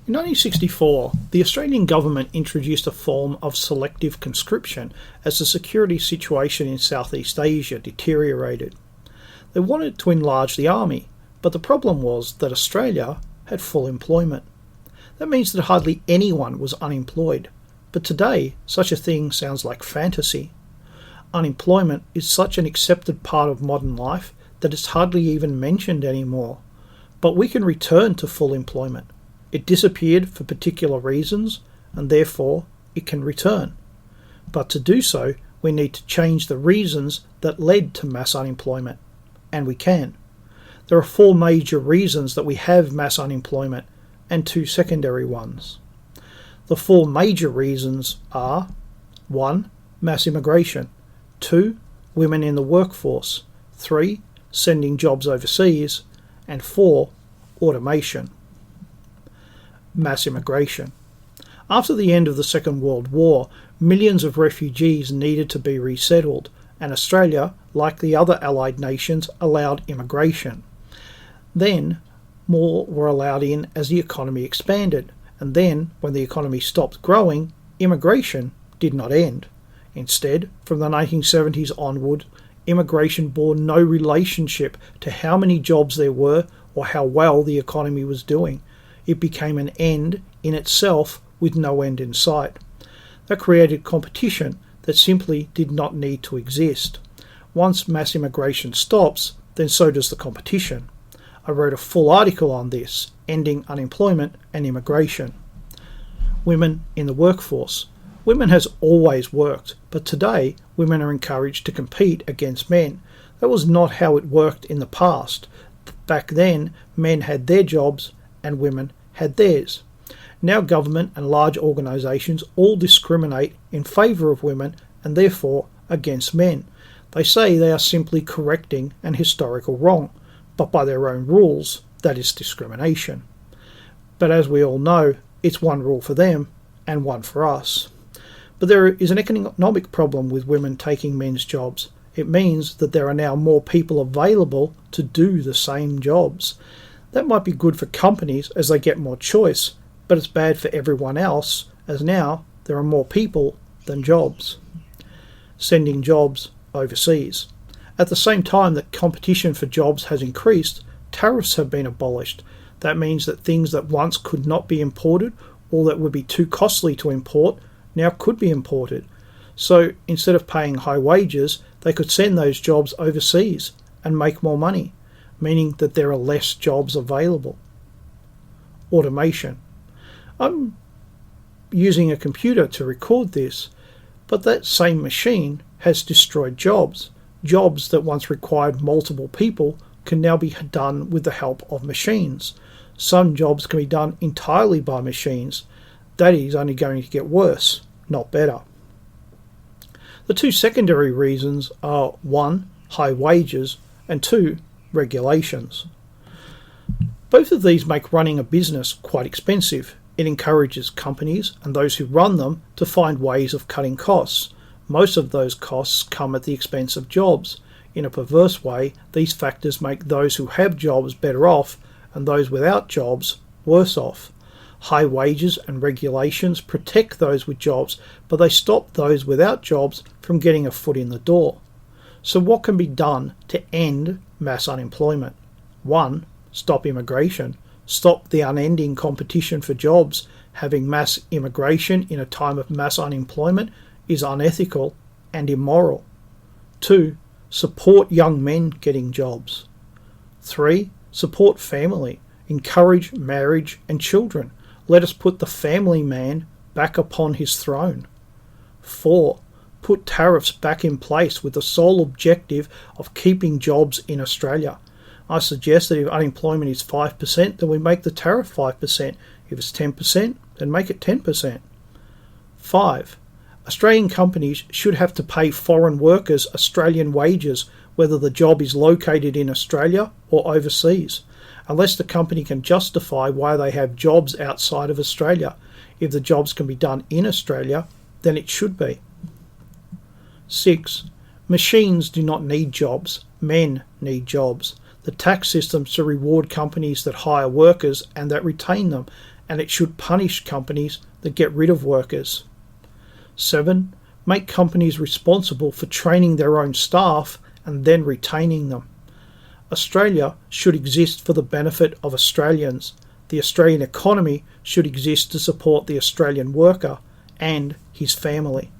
In 1964, the Australian government introduced a form of selective conscription as the security situation in Southeast Asia deteriorated. They wanted to enlarge the army, but the problem was that Australia had full employment. That means that hardly anyone was unemployed, but today such a thing sounds like fantasy. Unemployment is such an accepted part of modern life that it's hardly even mentioned anymore. But we can return to full employment. It disappeared for particular reasons, and therefore it can return. But to do so, we need to change the reasons that led to mass unemployment, and we can. There are 4 major reasons that we have mass unemployment, and 2 secondary ones. The 4 major reasons are: 1. Mass immigration. 2. Women in the workforce. 3. Sending jobs overseas. And 4. Automation. Mass immigration. After the end of the Second World War, millions of refugees needed to be resettled, and Australia, like the other Allied nations, allowed immigration. Then, more were allowed in as the economy expanded, and then, when the economy stopped growing, immigration did not end. Instead, from the 1970s onward, immigration bore no relationship to how many jobs there were or how well the economy was doing. It became an end in itself with no end in sight. That created competition that simply did not need to exist. Once mass immigration stops, then so does the competition. I wrote a full article on this, Ending Unemployment and Immigration. Women in the workforce. Women has always worked, but today women are encouraged to compete against men. That was not how it worked in the past. Back then, men had their jobs and women had theirs. Now government and large organisations all discriminate in favour of women and therefore against men. They say they are simply correcting an historical wrong, but by their own rules, that is discrimination. But as we all know, it's one rule for them and one for us. But there is an economic problem with women taking men's jobs. It means that there are now more people available to do the same jobs. That might be good for companies as they get more choice, but it's bad for everyone else as now there are more people than jobs. Sending jobs overseas. At the same time that competition for jobs has increased, tariffs have been abolished. That means that things that once could not be imported or that would be too costly to import now could be imported. So instead of paying high wages, they could send those jobs overseas and make more money, meaning that there are less jobs available. Automation. I'm using a computer to record this, but that same machine has destroyed jobs. Jobs that once required multiple people can now be done with the help of machines. Some jobs can be done entirely by machines. That is only going to get worse, not better. The 2 secondary reasons are 1. High wages and 2. Regulations. Both of these make running a business quite expensive. It encourages companies and those who run them to find ways of cutting costs. Most of those costs come at the expense of jobs. In a perverse way, these factors make those who have jobs better off and those without jobs worse off. High wages and regulations protect those with jobs, but they stop those without jobs from getting a foot in the door. So what can be done to end mass unemployment? 1. Stop immigration. Stop the unending competition for jobs. Having mass immigration in a time of mass unemployment is unethical and immoral. 2. Support young men getting jobs. 3. Support family. Encourage marriage and children. Let us put the family man back upon his throne. 4. Put tariffs back in place with the sole objective of keeping jobs in Australia. I suggest that if unemployment is 5%, then we make the tariff 5%. If it's 10%, then make it 10%. 5. Australian companies should have to pay foreign workers Australian wages, whether the job is located in Australia or overseas, unless the company can justify why they have jobs outside of Australia. If the jobs can be done in Australia, then it should be. 6. Machines do not need jobs. Men need jobs. The tax system to reward companies that hire workers and that retain them, and it should punish companies that get rid of workers. 7. Make companies responsible for training their own staff and then retaining them. Australia should exist for the benefit of Australians. The Australian economy should exist to support the Australian worker and his family.